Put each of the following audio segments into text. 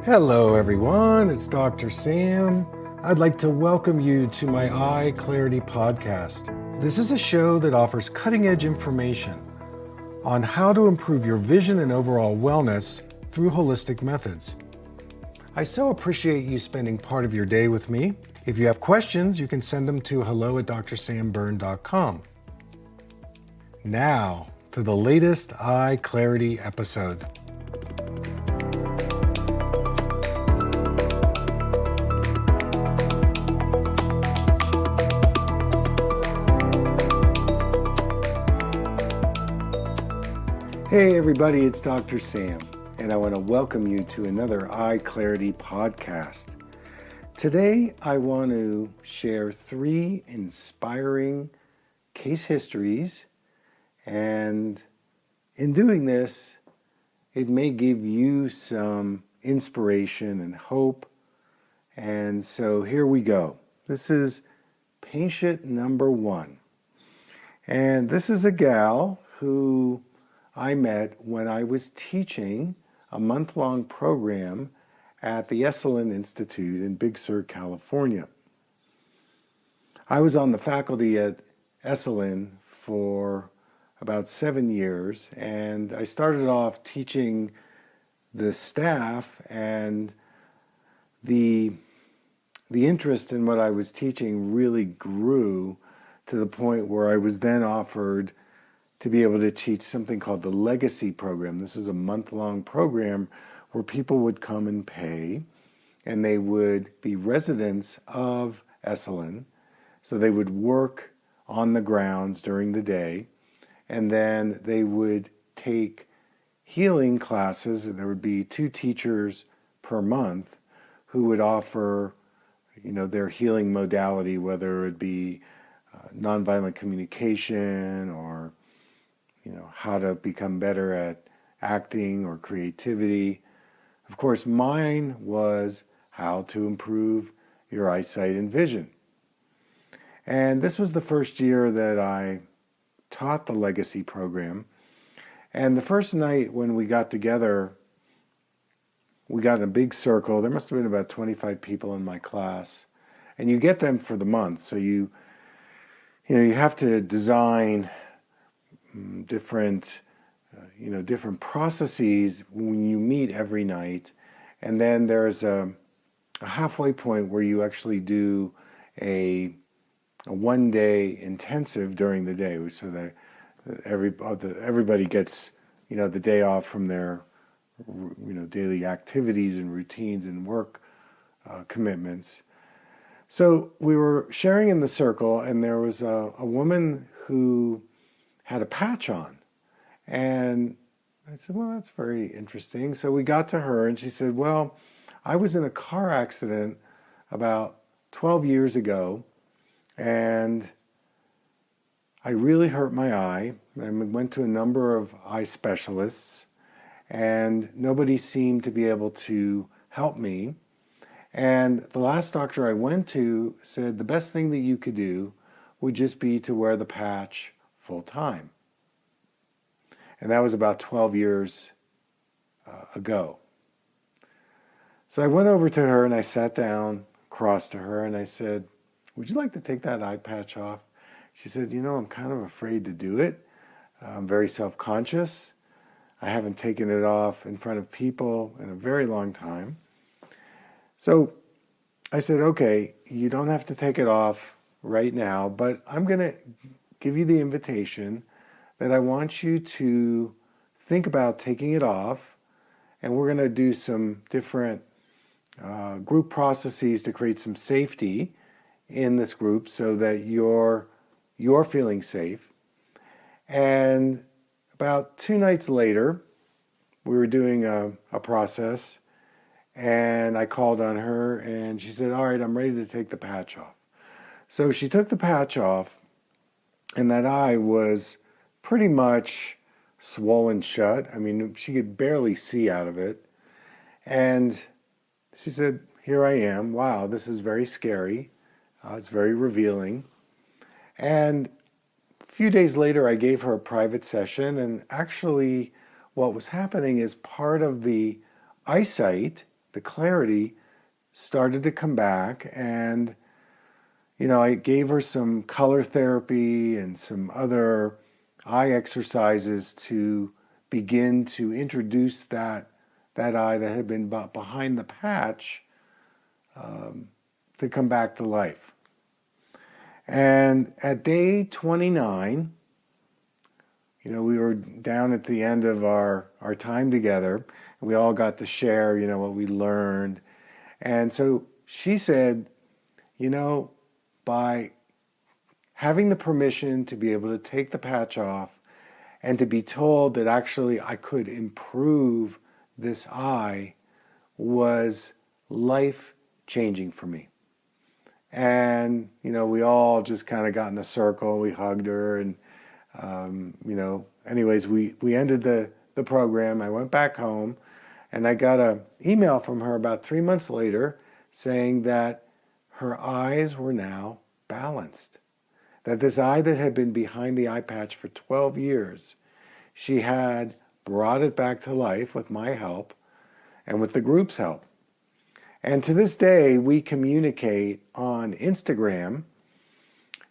Hello everyone, it's Dr. Sam. I'd like to welcome you to my EyeClarity podcast. This is a show that offers cutting-edge information on how to improve your vision and overall wellness through holistic methods. I so appreciate you spending part of your day with me. If you have questions, you can send them to hello@drsambyrne.com. Now, to the latest EyeClarity episode. Hey everybody, it's Dr. Sam, and I want to welcome you to another EyeClarity podcast. Today, I want to share 3 inspiring case histories, and in doing this, it may give you some inspiration and hope. And so here we go. This is patient number 1. And this is a gal who I met when I was teaching a month-long program at the Esalen Institute in Big Sur, California. I was on the faculty at Esalen for about 7 years, and I started off teaching the staff, and the interest in what I was teaching really grew to the point where I was then offered to be able to teach something called the Legacy Program. This is a month-long program where people would come and pay, and they would be residents of Esalen. So they would work on the grounds during the day, and then they would take healing classes. There would be 2 teachers per month who would offer, their healing modality, whether it be nonviolent communication or how to become better at acting or creativity. Of course, mine was how to improve your eyesight and vision. And this was the first year that I taught the Legacy program. And the first night when we got together, we got in a big circle. There must have been about 25 people in my class. And you get them for the month. So you have to design different processes when you meet every night, and then there's a halfway point where you actually do a 1-day intensive during the day, so that everybody gets the day off from their daily activities and routines and work commitments. So we were sharing in the circle, and there was a woman who had a patch on. And I said, well, that's very interesting. So we got to her, and she said, well, I was in a car accident about 12 years ago, and I really hurt my eye. I went to a number of eye specialists, and nobody seemed to be able to help me. And the last doctor I went to said the best thing that you could do would just be to wear the patch full time. And that was about 12 years ago. So I went over to her and I sat down across to her and I said, would you like to take that eye patch off? She said, I'm kind of afraid to do it. I'm very self-conscious. I haven't taken it off in front of people in a very long time. So I said, okay, you don't have to take it off right now, but I'm going to give you the invitation that I want you to think about taking it off, and we're going to do some different group processes to create some safety in this group so that you're feeling safe. And about 2 nights later, we were doing a process, and I called on her, and she said, all right, I'm ready to take the patch off. So she took the patch off, and that eye was pretty much swollen shut. I mean, she could barely see out of it. And she said, here I am. Wow, this is very scary. It's very revealing. And a few days later, I gave her a private session. And actually, what was happening is part of the Eyesight the clarity started to come back. And, you know, I gave her some color therapy and some other eye exercises to begin to introduce that eye that had been behind the patch to come back to life. And at day 29, you know, we were down at the end of our time together, and we all got to share, you know, what we learned. And so she said, you know, by having the permission to be able to take the patch off and to be told that actually I could improve this eye was life-changing for me. And, you know, we all just kind of got in a circle. We hugged her. And, you know, anyways, we ended the program. I went back home. And I got an email from her about 3 months later saying that her eyes were now balanced. That this eye that had been behind the eye patch for 12 years, she had brought it back to life with my help and with the group's help. And to this day, we communicate on Instagram,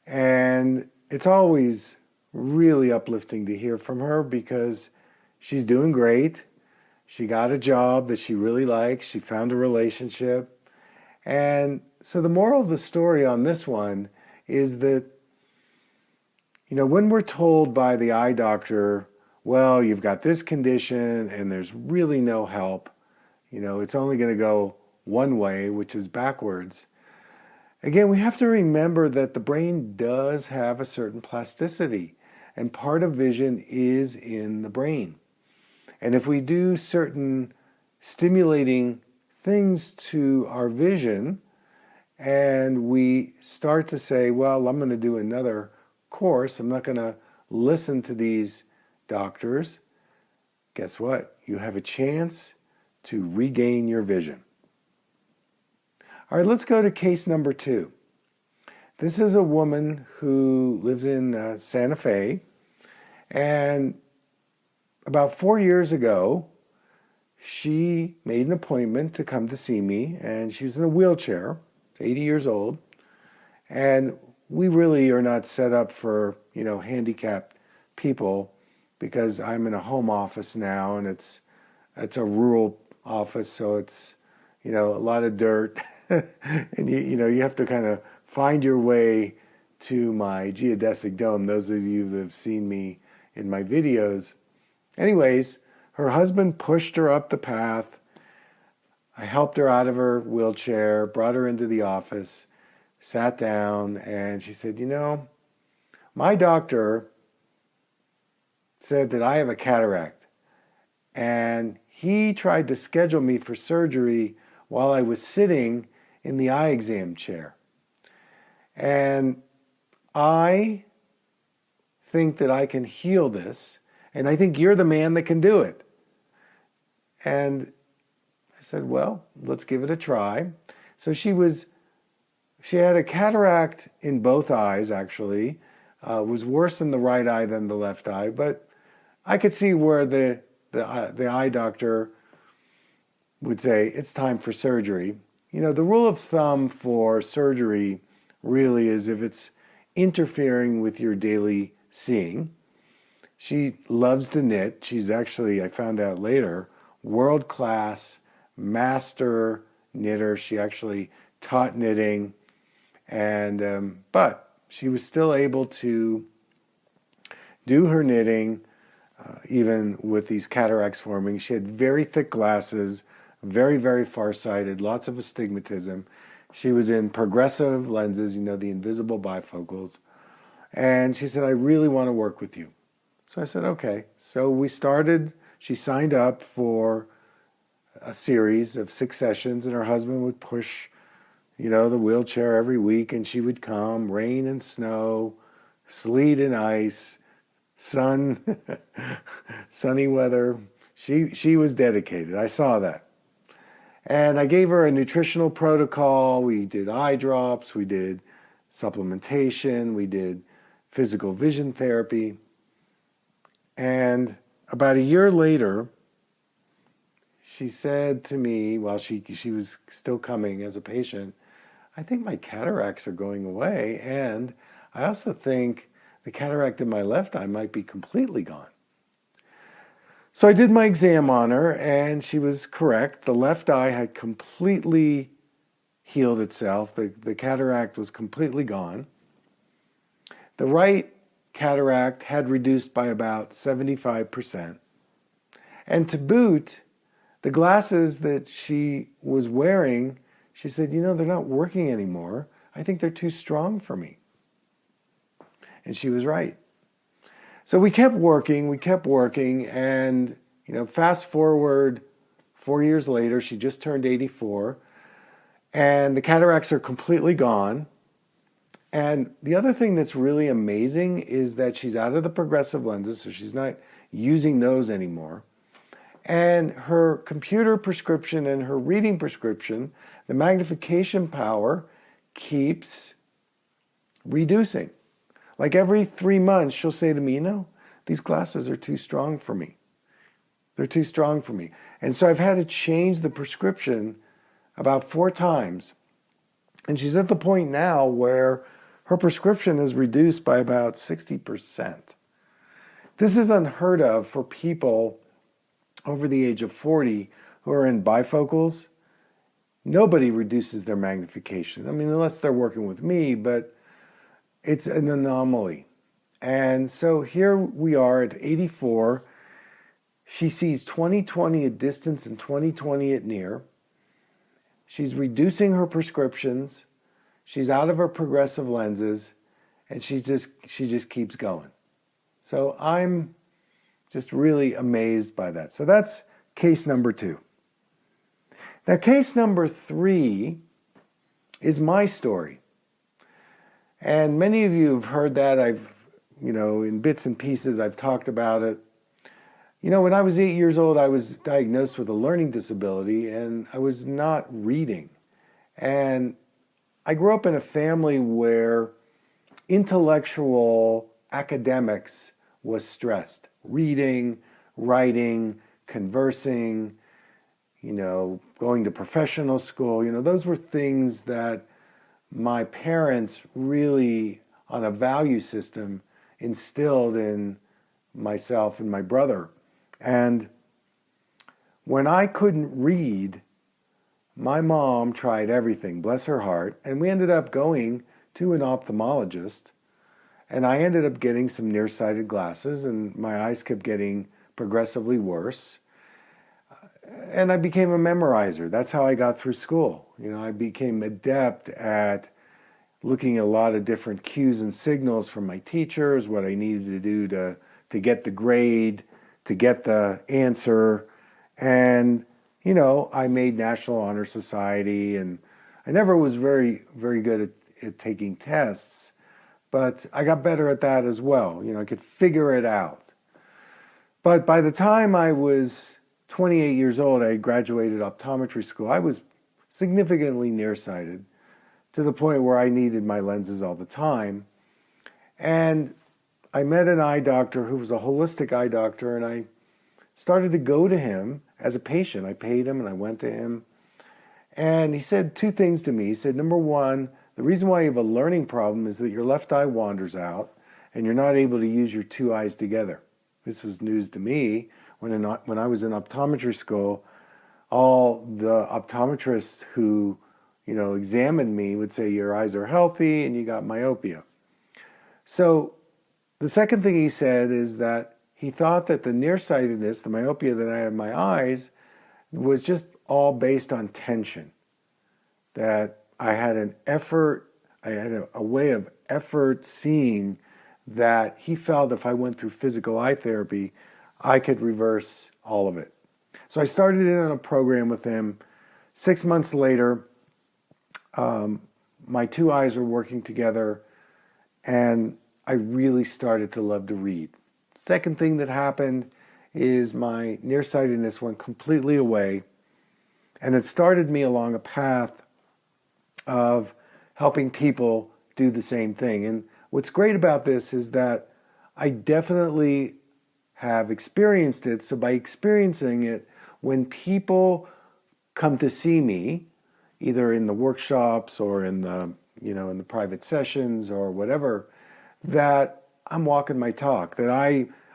and it's always really uplifting to hear from her because she's doing great. She got a job that she really likes. She found a relationship. And so the moral of the story on this one is that, you know, when we're told by the eye doctor, well, you've got this condition and there's really no help, you know, it's only going to go one way, which is backwards. Again, we have to remember that the brain does have a certain plasticity, and part of vision is in the brain. And if we do certain stimulating things to our vision, and we start to say, well, I'm going to do another course, I'm not going to listen to these doctors, guess what? You have a chance to regain your vision. All right, let's go to case number 2. This is a woman who lives in Santa Fe, and about 4 years ago, she made an appointment to come to see me, and she was in a wheelchair, 80 years old, and we really are not set up for, you know, handicapped people because I'm in a home office now, and it's a rural office, so it's, you know, a lot of dirt. And you know, you have to kind of find your way to my geodesic dome. Those of you that have seen me in my videos. Anyways, her husband pushed her up the path. I helped her out of her wheelchair, brought her into the office, sat down, and she said, you know, my doctor said that I have a cataract, and he tried to schedule me for surgery while I was sitting in the eye exam chair. And I think that I can heal this, and I think you're the man that can do it. And I said, well, let's give it a try. So she had a cataract in both eyes, actually. Was worse in the right eye than the left eye, but I could see where the eye doctor would say, it's time for surgery. You know, the rule of thumb for surgery really is if it's interfering with your daily seeing. She loves to knit. She's actually, I found out later, world-class master knitter. She actually taught knitting, and but she was still able to do her knitting even with these cataracts forming. She had very thick glasses, very, very farsighted, lots of astigmatism. She was in progressive lenses, you know, the invisible bifocals. And she said, I really want to work with you. So I said, okay. So we started, she signed up for a series of 6 sessions, and her husband would push, you know, the wheelchair every week, and she would come, rain and snow, sleet and ice, sun, sunny weather. She was dedicated. I saw that. And I gave her a nutritional protocol. We did eye drops, we did supplementation, we did physical vision therapy. And about a year later, she said to me while she was still coming as a patient, I think my cataracts are going away, and I also think the cataract in my left eye might be completely gone. So I did my exam on her, and she was correct. The left eye had completely healed itself. The cataract was completely gone. The right cataract had reduced by about 75%. And to boot, the glasses that she was wearing, she said, they're not working anymore. I think they're too strong for me. And she was right. So we kept working, and fast forward 4 years later, she just turned 84, and the cataracts are completely gone. And the other thing that's really amazing is that she's out of the progressive lenses, so she's not using those anymore. And her computer prescription and her reading prescription, the magnification power keeps reducing. Like every 3 months, she'll say to me, these glasses are too strong for me. They're too strong for me. And so I've had to change the prescription about 4 times. And she's at the point now where her prescription is reduced by about 60%. This is unheard of for people over the age of 40 who are in bifocals. Nobody reduces their magnification. I mean, unless they're working with me, but it's an anomaly. And so here we are at 84. She sees 20/20 at distance and 20/20 at near. She's reducing her prescriptions. She's out of her progressive lenses, and she just keeps going. So I'm just really amazed by that. So that's case number 2. Now, case number 3 is my story. And many of you have heard that. In bits and pieces, I've talked about it. When I was 8 years old, I was diagnosed with a learning disability, and I was not reading. And I grew up in a family where intellectual academics was stressed. Reading, writing, conversing, going to professional school. Those were things that my parents really, on a value system, instilled in myself and my brother. And when I couldn't read, my mom tried everything, bless her heart, and we ended up going to an ophthalmologist, and I ended up getting some nearsighted glasses, and my eyes kept getting progressively worse. And I became a memorizer. That's how I got through school. I became adept at looking at a lot of different cues and signals from my teachers, what I needed to do to get the grade, to get the answer. And, I made National Honor Society, and I never was very, very good at taking tests, but I got better at that as well. I could figure it out. But by the time I was 28 years old, I graduated optometry school. I was significantly nearsighted to the point where I needed my lenses all the time. And I met an eye doctor who was a holistic eye doctor, and I started to go to him as a patient. I paid him and I went to him. And he said 2 things to me. He said, number 1, the reason why you have a learning problem is that your left eye wanders out and you're not able to use your 2 eyes together. This was news to me. When I was in optometry school, all the optometrists who examined me would say your eyes are healthy and you got myopia. So the second thing he said is that he thought that the nearsightedness, the myopia that I had in my eyes, was just all based on tension. That I had a way of effort seeing that he felt if I went through physical eye therapy, I could reverse all of it. So I started in on a program with him. 6 months later, my 2 eyes were working together, and I really started to love to read. Second thing that happened is my nearsightedness went completely away, and it started me along a path of helping people do the same thing. And what's great about this is that I definitely have experienced it. So by experiencing it, when people come to see me, either in the workshops or in the, in the private sessions or whatever, that I'm walking my talk, that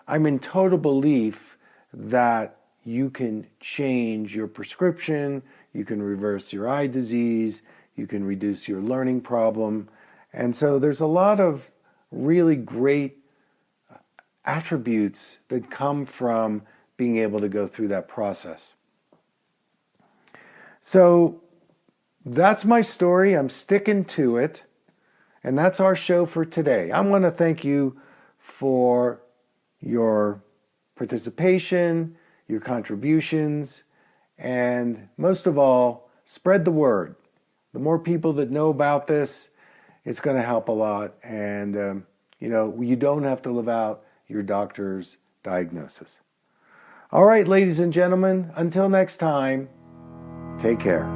I'm in total belief that you can change your prescription, you can reverse your eye disease, you can reduce your learning problem. And so there's a lot of really great attributes that come from being able to go through that process. So that's my story. I'm sticking to it. And that's our show for today. I want to thank you for your participation, your contributions, and most of all, spread the word. The more people that know about this, it's going to help a lot. And, you don't have to live out your doctor's diagnosis. All right, ladies and gentlemen, until next time, take care.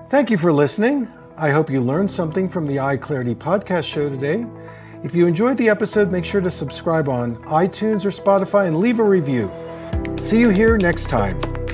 Thank you for listening. I hope you learned something from the EyeClarity podcast show today. If you enjoyed the episode, make sure to subscribe on iTunes or Spotify and leave a review. See you here next time.